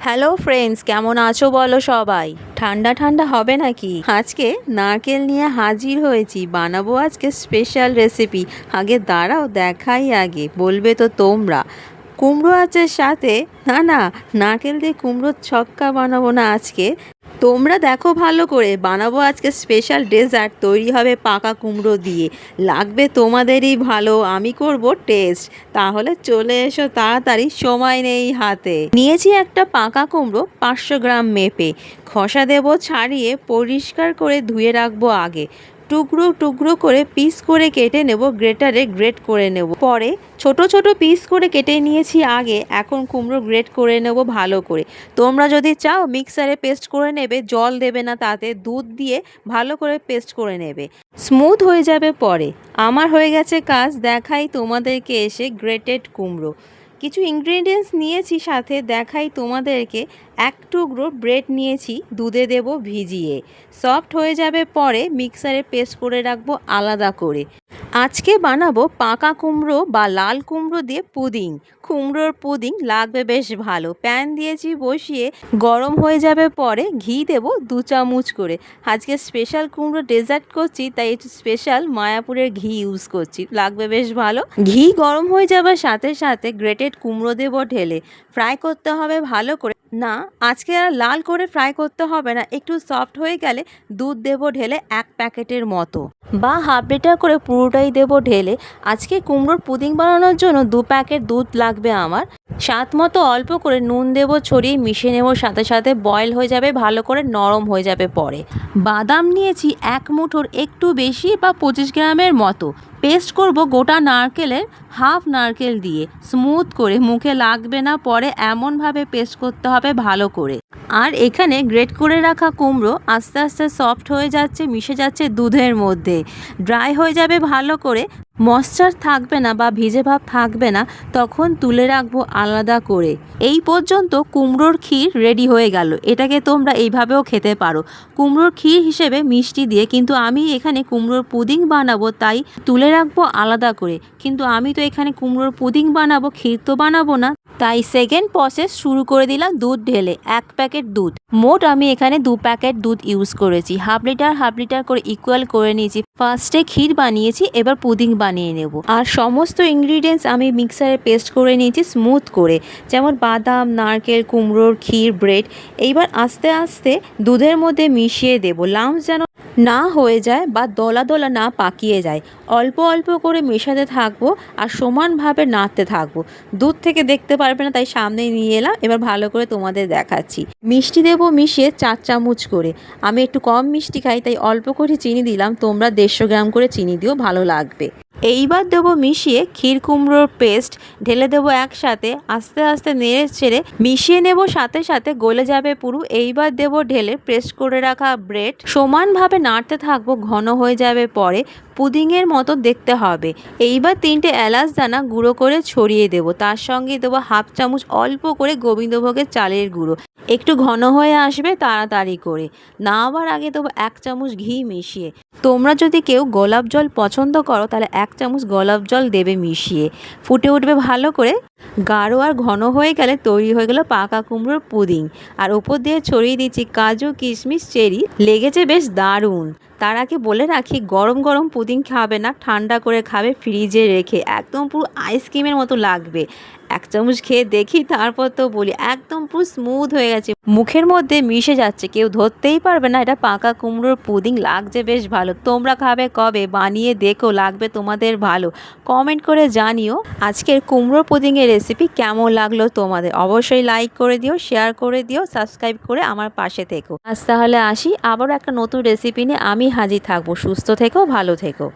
Hello friends, কেমন আছো বলো সবাই? ঠান্ডা ঠান্ডা হবে নাকি? আজকে নারকেল নিয়ে হাজির হয়েছি, বানাবো আজকে স্পেশাল রেসিপি। আগে দাঁড়াও দেখাই, আগে বলবে তো তোমরা। কুমড়ো আছে সাথে, না না, নারকেল দিয়ে কুমড়োর ছক্কা বানাবো না আজকে। তোমরা দেখো ভালো করে, বানাবো আজকে স্পেশাল ডেজার্ট, তৈরি হবে পাকা কুমড়ো দিয়ে। লাগবে তোমাদেরই ভালো, আমি করব টেস্ট। তাহলে চলে এসো তাড়াতাড়ি, সময় নেই হাতে। নিয়েছি একটা পাকা কুমড়ো 500 গ্রাম মেপে। খোসা দেবো ছাড়িয়ে, পরিষ্কার করে ধুয়ে রাখবো আগে। টুকরো টুকরো করে পিস করে কেটে নেব, গ্রেটারে গ্রেট করে নেব পরে। ছোট ছোট পিস করে কেটে নিয়েছি আগে, এখন কুমড়ো গ্রেট করে নেব ভালো করে। তোমরা যদি চাও মিক্সারে পেস্ট করে নেবে, জল দেবে না, তাতে দুধ দিয়ে ভালো করে পেস্ট করে নেবে, স্মুথ হয়ে যাবে পরে। আমার হয়ে গেছে কাজ, দেখাই তোমাদেরকে এসে গ্রেটেড কুমড়ো। কিছু ইনগ্রেডিয়েন্টস নিয়েছি সাথে, দেখাই তোমাদেরকে। এক টুকরো ব্রেড নিয়েছি, দুধে দেব ভিজিয়ে, সফট হয়ে যাবে পরে মিক্সারে পেস্ট করে রাখবো আলাদা করে। আজকে বানাবো পাকা কুমড়ো বা লাল কুমড়ো দিয়ে পুডিং। কুমড়োর পুডিং লাগবে বেশ ভালো। প্যান দিয়েছি বসিয়ে, গরম হয়ে যাবে পরে ঘি দেব 2 চামচ করে। আজকে স্পেশাল কুমড়ো ডেজার্ট করছি, তাই একটু স্পেশাল মায়াপুরের ঘি ইউজ করছি, লাগবে বেশ ভালো। ঘি গরম হয়ে যাবার সাথে সাথে গ্রেটেড কুমড়ো দেব ঢেলে। ফ্রাই করতে হবে ভালো করে, না আজকে আর লাল করে ফ্রাই করতে হবে না, একটু সফট হয়ে গেলে দুধ দেব ঢেলে 1 প্যাকেটের মতো, বা হাফ লিটার করে পুরোটাই দেব ঢেলে। আজকে কুমড়োর পুডিং বানানোর জন্য 2 প্যাকেট দুধ লাগবে আমার। স্বাদ মতো অল্প করে নুন দেব ছড়িয়ে, মিশিয়ে নেব সাথে সাথে, বয়েল হয়ে যাবে ভালো করে, নরম হয়ে যাবে পরে। বাদাম নিয়েছি 1 মুঠোর একটু বেশি বা 25 গ্রামের মতো। পেস্ট করব গোটা নারকেলের হাফ নারকেল দিয়ে, স্মুথ করে, মুখে লাগবে না পরে, এমনভাবে পেস্ট করতে হবে ভালো করে। আর এখানে গ্রেট করে রাখা কুমড়ো আস্তে আস্তে সফট হয়ে যাচ্ছে, মিশে যাচ্ছে দুধের মধ্যে, ড্রাই হয়ে যাবে ভালো করে, ময়েশ্চার থাকবে না বা ভিজে ভাব থাকবে না, তখন তুলে রাখবো আলাদা করে। এই পর্যন্ত কুমড়োর ক্ষীর রেডি হয়ে গেল। এটাকে তোমরা এইভাবেও খেতে পারো, কুমড়োর ক্ষীর হিসেবে মিষ্টি দিয়ে, কিন্তু আমি এখানে কুমড়োর পুডিং বানাবো তাই তুলে রাখবো আলাদা করে। কিন্তু আমি তো এখানে কুমড়োর পুডিং বানাবো, ক্ষীর তো বানাবো না, তাই সেকেন্ড প্রসেস শুরু করে দিলাম। দুধ ঢেলে 1 প্যাকেট দুধ, মোট আমি এখানে 2 প্যাকেট দুধ ইউজ করেছি। হাফ লিটার করে ইকুয়াল করে নিয়েছি। ফার্স্টে ক্ষীর বানিয়েছি, এবার পুডিং বানিয়ে নেব। আর সমস্ত ইনগ্রিডিয়েন্টস আমি মিক্সারে পেস্ট করে নিয়েছি স্মুথ করে, যেমন বাদাম, নারকেল, কুমড়োর ক্ষীর, ব্রেড। এইবার আস্তে আস্তে দুধের মধ্যে মিশিয়ে দেব, লাম্পস যেন না হয়ে যায় বা দলা দলা না পাকিয়ে যায়। অল্প অল্প করে মেশাতে থাকবো আর সমানভাবে নাড়তে থাকবো। দুধ থেকে দেখতে পারবে না, তাই সামনে নিয়ে এলাম। এবার ভালো করে তোমাদের দেখাচ্ছি। মিষ্টি দেবো মিশিয়ে 4 চামচ করে। আমি একটু কম মিষ্টি খাই, তাই অল্প করে চিনি দিলাম, তোমরা 150 গ্রাম করে চিনি দিও, ভালো লাগবে। এইবার দেবো মিশিয়ে ক্ষীর কুমড়োর পেস্ট, ঢেলে দেবো একসাথে, আস্তে আস্তে নেড়ে ছেড়ে মিশিয়ে নেব, সাথে সাথে গলে যাবে পুরো। এইবার দেবো ঢেলে পেস্ট করে রাখা ব্রেড, সমানভাবে নাড়তে থাকবো, ঘন হয়ে যাবে পরে, পুডিংয়ের মতো দেখতে হবে। এইবার 3টে এলাচ দানা গুঁড়ো করে ছড়িয়ে দেব, তার সঙ্গে দেবো হাফ চামচ অল্প করে গোবিন্দভোগের চালের গুঁড়ো। একটু ঘন হয়ে আসবে তাড়াতাড়ি করে, নামাবার আগে দেবো 1 চামচ ঘি মিশিয়ে। তোমরা যদি কেউ গোলাপ জল পছন্দ করো, তাহলে 1 চামচ গোলাপ জল দেবে মিশিয়ে। ফুটে উঠবে ভালো করে, গাঢ় আর ঘন হয়ে গেলে তৈরি হয়ে গেল পাকা কুমড়োর পুডিং। আর ওপর দিয়ে ছড়িয়ে দিচ্ছি কাজু, কিশমিশ, চেরি, লেগেছে বেশ দারুণ। তার আগে বলে রাখি, গরম গরম পুডিং খাবে না, ঠান্ডা করে খাবে ফ্রিজে রেখে, একদম পুরো আইসক্রিমের মতো লাগবে। 1 চামচ খেয়ে দেখি, তারপর তো বলি, একদম পুরো স্মুথ হয়ে গেছে, মুখের মধ্যে মিশে যাচ্ছে, কেউ ধরতেই পারবে না এটা পাকা কুমড়োর পুডিং। লাগছে বেশ ভালো। তোমরা খাবে কবে? বানিয়ে দেখো, লাগবে তোমাদের ভালো, কমেন্ট করে জানিও। আজকের কুমড়োর পুডিংয়ের রেসিপি কেমন লাগলো তোমাদের, অবশ্যই লাইক করে দিও, শেয়ার করে দিও, সাবস্ক্রাইব করে আমার পাশে থেকো। আজ তাহলে আসি, আবারও একটা নতুন রেসিপি নিয়ে আমি হাজির থাকবো। সুস্থ থেকো, ভালো থেকো।